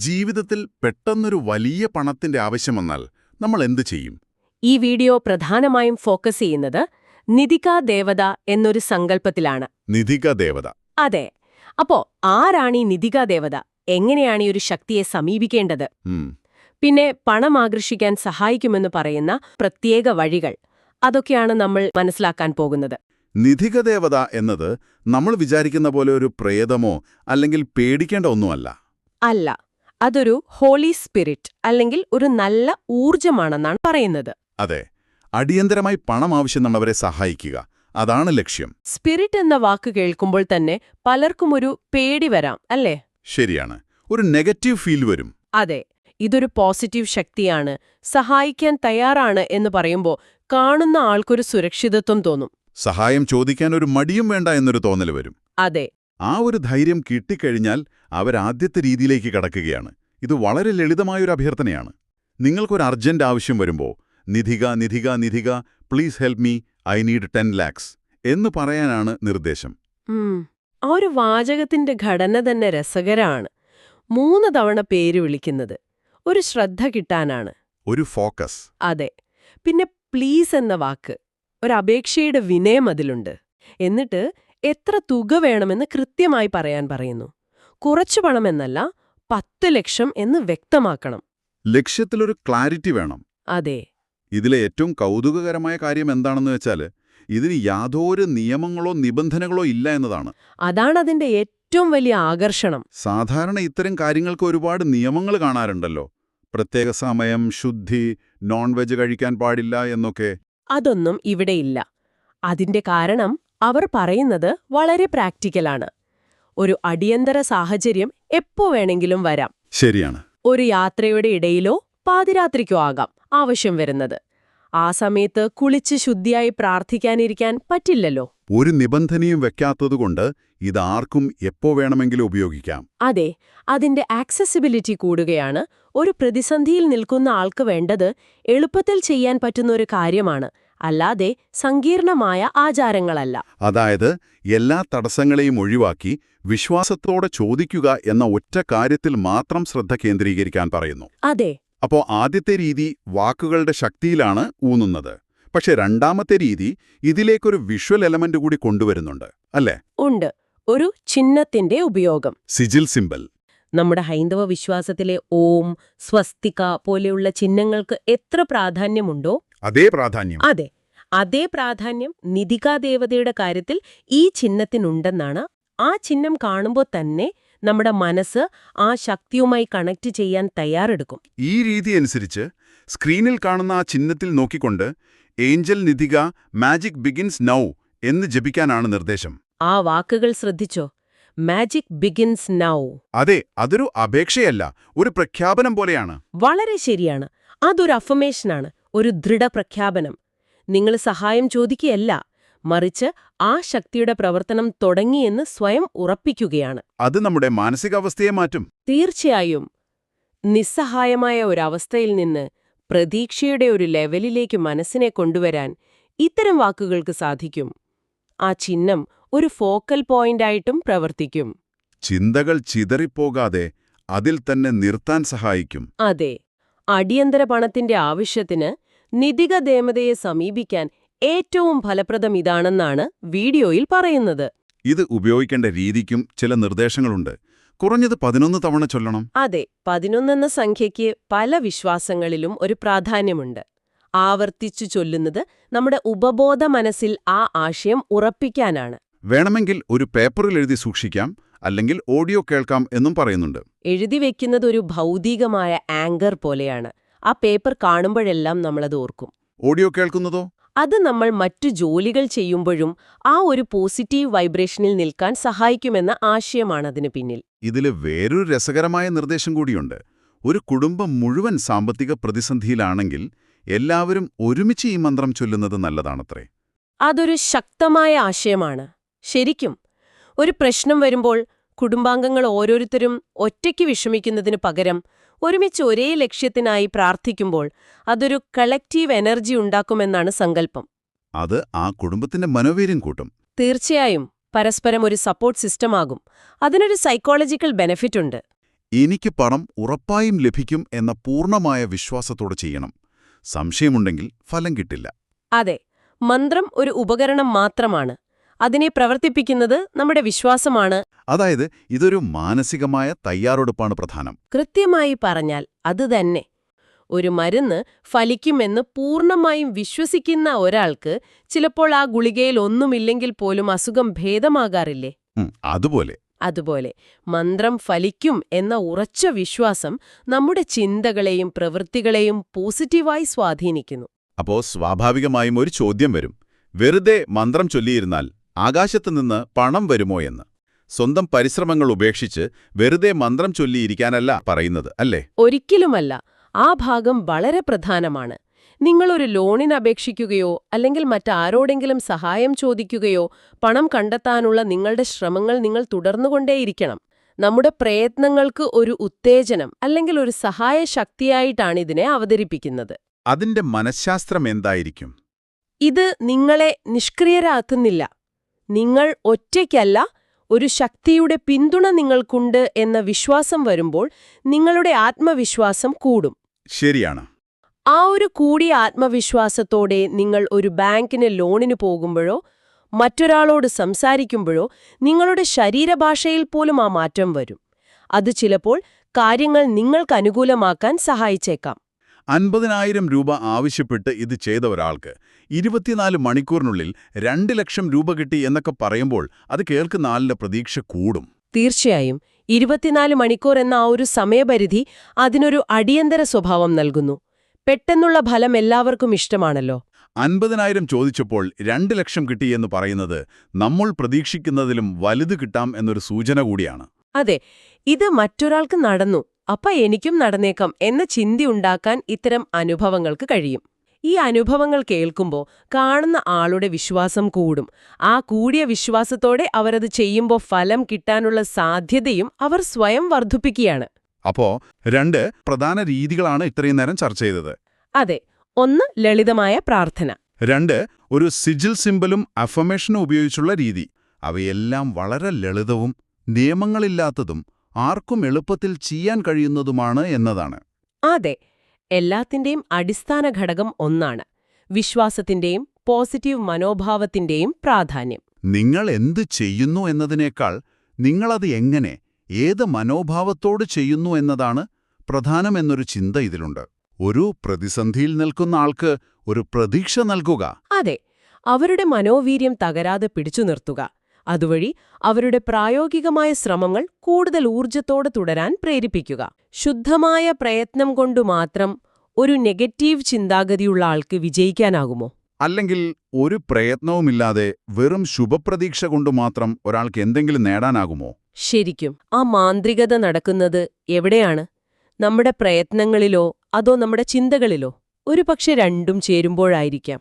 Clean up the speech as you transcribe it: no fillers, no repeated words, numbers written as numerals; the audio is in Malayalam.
ജീവിതത്തിൽ പെട്ടെന്നൊരു വലിയ പണത്തിന്റെ ആവശ്യം വന്നാൽ നമ്മൾ എന്തു ചെയ്യും? ഈ വീഡിയോ പ്രധാനമായും ഫോക്കസ് ചെയ്യുന്നത് നിധികാ ദേവത എന്നൊരു സങ്കല്പത്തിലാണ്. നിധിക ദേവത. അതെ. അപ്പോ ആരാണ് ഈ നിധികാ ദേവത? എങ്ങനെയാണ് ഈ ഒരു ശക്തിയെ സമീപിക്കേണ്ടത്? പിന്നെ പണം ആകർഷിക്കാൻ സഹായിക്കുമെന്ന് പറയുന്ന പ്രത്യേക വഴികൾ, അതൊക്കെയാണ് നമ്മൾ മനസ്സിലാക്കാൻ പോകുന്നത്. നിധിക ദേവത എന്നത് നമ്മൾ വിചാരിക്കുന്ന പോലെ ഒരു പ്രേതമോ അല്ലെങ്കിൽ പേടിക്കേണ്ട ഒന്നുമല്ല. അല്ല, അതൊരു ഹോളി സ്പിരിറ്റ് അല്ലെങ്കിൽ ഒരു നല്ല ഊർജമാണെന്നാണ് പറയുന്നത്. അതെ, അടിയന്തരമായി പണം ആവശ്യമുള്ളവരെ സഹായിക്കുക, അതാണ് ലക്ഷ്യം. സ്പിരിറ്റ് എന്ന വാക്ക് കേൾക്കുമ്പോൾ തന്നെ പലർക്കും ഒരു പേടി വരാം, അല്ലേ? ശരിയാണ്, ഒരു നെഗറ്റീവ് ഫീൽ വരും. അതെ, ഇതൊരു പോസിറ്റീവ് ശക്തിയാണ്, സഹായിക്കാൻ തയ്യാറാണ് എന്ന് പറയുമ്പോൾ കാണുന്ന ആൾക്കൊരു സുരക്ഷിതത്വം തോന്നും. സഹായം ചോദിക്കാൻ ഒരു മടിയും വേണ്ട എന്നൊരു തോന്നൽ വരും. അതെ. ആ ഒരു ധൈര്യം കിട്ടിക്കഴിഞ്ഞാൽ അവരാദ്യത്തെ രീതിയിലേക്ക് കടക്കുകയാണ്. ഇത് വളരെ ലളിതമായൊരു അഭ്യർത്ഥനയാണ്. നിങ്ങൾക്കൊരു അർജന്റ് ആവശ്യം വരുമ്പോൾ നിധിക നിധിക നിധിക please help me, I need 10 lakhs എന്ന് പറയാനാണ് നിർദ്ദേശം. ആ ഒരു വാചകത്തിന്റെ ഘടന തന്നെ രസകരമാണ്. 3 തവണ പേര് വിളിക്കുന്നത് ഒരു ശ്രദ്ധ കിട്ടാനാണ്, ഒരു ഫോക്കസ്. അതെ. പിന്നെ പ്ലീസ് എന്ന വാക്ക്, ഒരു അപേക്ഷയുടെ വിനയം അതിലുണ്ട്. എന്നിട്ട് എത്ര തുക വേണമെന്ന് കൃത്യമായി പറയാൻ പറയുന്നു. കുറച്ചു പണമെന്നല്ല, 10 ലക്ഷം എന്ന് വ്യക്തമാക്കണം. ലക്ഷ്യത്തിലൊരു ക്ലാരിറ്റി വേണം. അതെ. ഇതിലെ ഏറ്റവും കൗതുകകരമായ കാര്യം എന്താണെന്ന് വെച്ചാൽ, ഇതിന് യാതൊരു നിയമങ്ങളോ നിബന്ധനകളോ ഇല്ല എന്നതാണ്. അതാണതിന്റെ ഏറ്റവും വലിയ ആകർഷണം. സാധാരണ ഇത്തരം കാര്യങ്ങൾക്ക് ഒരുപാട് നിയമങ്ങൾ കാണാറുണ്ടല്ലോ. പ്രത്യേക സമയം, ശുദ്ധി, നോൺ വെജ് കഴിക്കാൻ പാടില്ല എന്നൊക്കെ. അതൊന്നും ഇവിടെയില്ല. അതിന്റെ കാരണം അവർ പറയുന്നത് വളരെ പ്രാക്ടിക്കലാണ്. ഒരു അടിയന്തര സാഹചര്യം എപ്പോ വേണമെങ്കിലും വരാം. ശരിയാണ്. ഒരു യാത്രയുടെ ഇടയിലോ പാതിരാത്രിക്കോ ആകാം ആവശ്യം വരുന്നത്. ആ സമയത്ത് കുളിച്ച് ശുദ്ധിയായി പ്രാർത്ഥിക്കാനിരിക്കാൻ പറ്റില്ലല്ലോ. ഒരു നിബന്ധനയും വെക്കാത്തതുകൊണ്ട് ഇതാർക്കും എപ്പോ വേണമെങ്കിലും ഉപയോഗിക്കാം. അതെ, അതിന്റെ ആക്സസിബിലിറ്റി കൂടുകയാണ്. ഒരു പ്രതിസന്ധിയിൽ നിൽക്കുന്ന ആൾക്ക് വേണ്ടത് എളുപ്പത്തിൽ ചെയ്യാൻ പറ്റുന്ന ഒരു കാര്യമാണ്, അല്ലാതെ സങ്കീർണമായ ആചാരങ്ങളല്ല. അതായത് എല്ലാ തടസ്സങ്ങളെയും ഒഴിവാക്കി വിശ്വാസത്തോടെ ചോദിക്കുക എന്ന ഒറ്റ കാര്യത്തിൽ മാത്രം ശ്രദ്ധ കേന്ദ്രീകരിക്കാൻ പറയുന്നു. അതെ. അപ്പോ ആദ്യത്തെ രീതി വാക്കുകളുടെ ശക്തിയിലാണ് ഊന്നുന്നത്. പക്ഷെ രണ്ടാമത്തെ രീതി ഇതിലേക്കൊരു വിഷ്വൽ എലമെന്റ് കൂടി കൊണ്ടുവരുന്നുണ്ട്, അല്ലേ? ഉണ്ട്. ഒരു ചിഹ്നത്തിന്റെ ഉപയോഗം. സിജിൽ സിംബൽ. നമ്മുടെ ഹൈന്ദവ വിശ്വാസത്തിലെ ഓം, സ്വസ്തിക പോലെയുള്ള ചിഹ്നങ്ങൾക്ക് എത്ര പ്രാധാന്യമുണ്ടോ അതേ പ്രാധാന്യം. അതെ, അതേ പ്രാധാന്യം നിധികാ ദേവതയുടെ കാര്യത്തിൽ ഈ ചിഹ്നത്തിനുണ്ടെന്നാണ്. ആ ചിഹ്നം കാണുമ്പോൾ തന്നെ നമ്മുടെ മനസ്സ് ആ ശക്തിയുമായി കണക്ട് ചെയ്യാൻ തയ്യാറെടുക്കും. ഈ രീതി അനുസരിച്ച് സ്ക്രീനിൽ കാണുന്ന ആ ചിഹ്നത്തിൽ നോക്കിക്കൊണ്ട് ഏഞ്ചൽ നിധിക മാജിക് ബിഗിൻസ് നൗ എന്ന് ജപിക്കാനാണ് നിർദ്ദേശം. ആ വാക്കുകൾ ശ്രദ്ധിച്ചോ? Magic begins now. അതെ, അതൊരു അപേക്ഷയല്ല, ഒരു പ്രഖ്യാപനം പോലെയാണ്. വളരെ ശരിയാണ്. അതൊരു അഫർമേഷനാണ്, ഒരു ദൃഢപ്രഖ്യാപനം. നിങ്ങൾ സഹായം ചോദിക്കുകയല്ല, മറിച്ച് ആ ശക്തിയുടെ പ്രവർത്തനം തുടങ്ങിയെന്ന് സ്വയം ഉറപ്പിക്കുകയാണ്. അത് നമ്മുടെ മാനസികാവസ്ഥയെ മാറ്റും. തീർച്ചയായും. നിസ്സഹായമായ ഒരവസ്ഥയിൽ നിന്ന് പ്രതീക്ഷയുടെ ഒരു ലെവലിലേക്ക് മനസ്സിനെ കൊണ്ടുവരാൻ ഇത്തരം വാക്കുകൾക്ക് സാധിക്കും. ആ ചിഹ്നം ഒരു ഫോക്കൽ പോയിന്റായിട്ടും പ്രവർത്തിക്കും. ചിന്തകൾ ചിതറിപ്പോകാതെ അതിൽ തന്നെ നിർത്താൻ സഹായിക്കും. അതെ. അടിയന്തര പണത്തിന്റെ ആവശ്യത്തിന് നിധിക ദേവതയെ സമീപിക്കാൻ ഏറ്റവും ഫലപ്രദം ഇതാണെന്നാണ് വീഡിയോയിൽ പറയുന്നത്. ഇത് ഉപയോഗിക്കേണ്ട രീതിക്കും ചില നിർദ്ദേശങ്ങളുണ്ട്. കുറഞ്ഞത് 11 തവണ ചൊല്ലണം. അതെ, 11 എന്ന സംഖ്യയ്ക്ക് പല വിശ്വാസങ്ങളിലും ഒരു പ്രാധാന്യമുണ്ട്. ആവർത്തിച്ചു ചൊല്ലുന്നത് നമ്മുടെ ഉപബോധ മനസ്സിൽ ആ ആശയം ഉറപ്പിക്കാനാണ്. വേണമെങ്കിൽ ഒരു പേപ്പറിൽ എഴുതി സൂക്ഷിക്കാം, അല്ലെങ്കിൽ ഓഡിയോ കേൾക്കാം എന്നും പറയുന്നുണ്ട്. എഴുതി വെക്കുന്നത് ഒരു ഭൗതികമായ ആങ്കർ പോലെയാണ്. ആ പേപ്പർ കാണുമ്പോഴെല്ലാം നമ്മളത് ഓർക്കും. ഓഡിയോ കേൾക്കുന്നതോ? അത് നമ്മൾ മറ്റു ജോലികൾ ചെയ്യുമ്പോഴും ആ ഒരു പോസിറ്റീവ് വൈബ്രേഷനിൽ നിൽക്കാൻ സഹായിക്കുമെന്ന ആശയമാണതിന് പിന്നിൽ. ഇതില് വേറൊരു രസകരമായ നിർദ്ദേശം കൂടിയുണ്ട്. ഒരു കുടുംബം മുഴുവൻ സാമ്പത്തിക പ്രതിസന്ധിയിലാണെങ്കിൽ എല്ലാവരും ഒരുമിച്ച് ഈ മന്ത്രം ചൊല്ലുന്നത് നല്ലതാണത്രേ. അതൊരു ശക്തമായ ആശയമാണ്. ശരിക്കും ഒരു പ്രശ്നം വരുമ്പോൾ കുടുംബാംഗങ്ങൾ ഓരോരുത്തരും ഒറ്റയ്ക്ക് വിഷമിക്കുന്നതിനു പകരം ഒരുമിച്ച് ഒരേ ലക്ഷ്യത്തിനായി പ്രാർത്ഥിക്കുമ്പോൾ അതൊരു കളക്റ്റീവ് എനർജി ഉണ്ടാക്കുമെന്നാണ് സങ്കല്പം. അത് ആ കുടുംബത്തിന്റെ മനോവീര്യം കൂട്ടും. തീർച്ചയായും. പരസ്പരം ഒരു സപ്പോർട്ട് സിസ്റ്റമാകും. അതിനൊരു സൈക്കോളജിക്കൽ ബെനഫിറ്റ് ഉണ്ട്. എനിക്ക് പണം ഉറപ്പായും ലഭിക്കും എന്ന പൂർണ്ണമായ വിശ്വാസത്തോടെ ചെയ്യണം. സംശയമുണ്ടെങ്കിൽ ഫലം കിട്ടില്ല. അതെ, മന്ത്രം ഒരു ഉപകരണം മാത്രമാണ്. അതിനെ പ്രവർത്തിപ്പിക്കുന്നത് നമ്മുടെ വിശ്വാസമാണ്. അതായത് ഇതൊരു മാനസികമായ തയ്യാറെടുപ്പാണ് പ്രധാനം. കൃത്യമായി പറഞ്ഞാൽ അതുതന്നെ. ഒരു മരുന്ന് ഫലിക്കുമെന്ന് പൂർണ്ണമായും വിശ്വസിക്കുന്ന ഒരാൾക്ക് ചിലപ്പോൾ ആ ഗുളികയിൽ ഒന്നുമില്ലെങ്കിൽ പോലും അസുഖം ഭേദമാകാറില്ലേ? അതുപോലെ മന്ത്രം ഫലിക്കും എന്ന ഉറച്ച വിശ്വാസം നമ്മുടെ ചിന്തകളെയും പ്രവൃത്തികളെയും പോസിറ്റീവായി സ്വാധീനിക്കുന്നു. അപ്പോ സ്വാഭാവികമായും ഒരു ചോദ്യം വരും. വെറുതെ മന്ത്രം ചൊല്ലിയിരുന്നാൽ ആകാശത്തുനിന്ന് പണം വരുമോ എന്ന്. സ്വന്തം പരിശ്രമങ്ങൾ ഉപേക്ഷിച്ച് വെറുതെ മന്ത്രം ചൊല്ലിയിരിക്കാനല്ല പറയുന്നത്, അല്ലേ? ഒരിക്കലുമല്ല. ആ ഭാഗം വളരെ പ്രധാനമാണ്. നിങ്ങളൊരു ലോണിന് അപേക്ഷിക്കുകയോ അല്ലെങ്കിൽ മറ്റാരോടെങ്കിലും സഹായം ചോദിക്കുകയോ പണം കണ്ടെത്താനുള്ള നിങ്ങളുടെ ശ്രമങ്ങൾ നിങ്ങൾ തുടർന്നുകൊണ്ടേയിരിക്കണം. നമ്മുടെ പ്രയത്നങ്ങൾക്ക് ഒരു ഉത്തേജനം അല്ലെങ്കിൽ ഒരു സഹായ ശക്തിയായിട്ടാണിതിനെ അവതരിപ്പിക്കുന്നത്. അതിന്റെ മനഃശാസ്ത്രം എന്തായിരിക്കും? ഇത് നിങ്ങളെ നിഷ്ക്രിയരാക്കുന്നില്ല. നിങ്ങൾ ഒറ്റയ്ക്കല്ല, ഒരു ശക്തിയുടെ പിന്തുണ നിങ്ങൾക്കുണ്ട് എന്ന വിശ്വാസം വരുമ്പോൾ നിങ്ങളുടെ ആത്മവിശ്വാസം കൂടും. ശരിയാണ്. ആ ഒരു കൂടിയ ആത്മവിശ്വാസത്തോടെ നിങ്ങൾ ഒരു ബാങ്കിന് ലോണിന് പോകുമ്പോഴോ മറ്റൊരാളോട് സംസാരിക്കുമ്പോഴോ നിങ്ങളുടെ ശരീരഭാഷയിൽ പോലും ആ മാറ്റം വരും. അത് ചിലപ്പോൾ കാര്യങ്ങൾ നിങ്ങൾക്കനുകൂലമാക്കാൻ സഹായിച്ചേക്കാം. 50,000 രൂപ ആവശ്യപ്പെട്ട് ഇത് ചെയ്ത ഒരാൾക്ക് 24 മണിക്കൂറിനുള്ളിൽ 2 ലക്ഷം രൂപ കിട്ടി എന്നൊക്കെ പറയുമ്പോൾ അത് കേൾക്കുന്ന ആളിന്റെ പ്രതീക്ഷ കൂടും. തീർച്ചയായും 24 മണിക്കൂർ എന്ന ആ ഒരു സമയപരിധി അതിനൊരു അടിയന്തര സ്വഭാവം നൽകുന്നു. പെട്ടെന്നുള്ള ഫലം എല്ലാവർക്കും ഇഷ്ടമാണല്ലോ. 50,000 ചോദിച്ചപ്പോൾ 2 ലക്ഷം കിട്ടിയെന്ന് പറയുന്നത് നമ്മൾ പ്രതീക്ഷിക്കുന്നതിലും വലുത് കിട്ടാം എന്നൊരു സൂചന കൂടിയാണ്. അതെ, ഇത് മറ്റൊരാൾക്ക് നടന്നു, അപ്പ എനിക്കും നടന്നേക്കാം എന്ന ചിന്തയുണ്ടാക്കാൻ ഇത്തരം അനുഭവങ്ങൾക്ക് കഴിയും. ഈ അനുഭവങ്ങൾ കേൾക്കുമ്പോൾ കാണുന്ന ആളുടെ വിശ്വാസം കൂടും. ആ കൂടിയ വിശ്വാസത്തോടെ അവരത് ചെയ്യുമ്പോൾ ഫലം കിട്ടാനുള്ള സാധ്യതയും അവർ സ്വയം വർദ്ധിപ്പിക്കുകയാണ്. അപ്പോ 2 പ്രധാന രീതികളാണ് ഇത്രയും നേരം ചർച്ച ചെയ്തത്. അതെ, 1 ലളിതമായ പ്രാർത്ഥന, 2 ഒരു സിജിൽ സിംബലും അഫർമേഷനും ഉപയോഗിച്ചുള്ള രീതി. അവയെല്ലാം വളരെ ലളിതവും നിയമങ്ങളില്ലാത്തതും ആർക്കും എളുപ്പത്തിൽ ചെയ്യാൻ കഴിയുന്നതുമാണ് എന്നതാണ്. അതെ, എല്ലാത്തിന്റെയും അടിസ്ഥാന ഘടകം ഒന്നാണ്: വിശ്വാസത്തിന്റെയും പോസിറ്റീവ് മനോഭാവത്തിന്റെയും പ്രാധാന്യം. നിങ്ങൾ എന്ത് ചെയ്യുന്നു എന്നതിനേക്കാൾ നിങ്ങളത് എങ്ങനെ, ഏത് മനോഭാവത്തോട് ചെയ്യുന്നു എന്നതാണ് പ്രധാനമെന്നൊരു ചിന്ത ഇതിലുണ്ട്. ഒരു പ്രതിസന്ധിയിൽ നിൽക്കുന്ന ആൾക്ക് ഒരു പ്രതീക്ഷ നൽകുക. അതെ, അവരുടെ മനോവീര്യം തകരാതെ പിടിച്ചു നിർത്തുക. അതുവഴി അവരുടെ പ്രായോഗികമായ ശ്രമങ്ങൾ കൂടുതൽ ഊർജത്തോടെ തുടരാൻ പ്രേരിപ്പിക്കുക. ശുദ്ധമായ പ്രയത്നം കൊണ്ടു മാത്രം ഒരു നെഗറ്റീവ് ചിന്താഗതിയുള്ള ആൾക്ക് വിജയിക്കാനാകുമോ? അല്ലെങ്കിൽ ഒരു പ്രയത്നവുമില്ലാതെ വെറും ശുഭപ്രതീക്ഷ കൊണ്ടു മാത്രം ഒരാൾക്ക് എന്തെങ്കിലും നേടാനാകുമോ? ശരിക്കും ആ മാന്ത്രികത നടക്കുന്നത് എവിടെയാണ്? നമ്മുടെ പ്രയത്നങ്ങളിലോ അതോ നമ്മുടെ ചിന്തകളിലോ? ഒരുപക്ഷെ രണ്ടും ചേരുമ്പോഴായിരിക്കാം.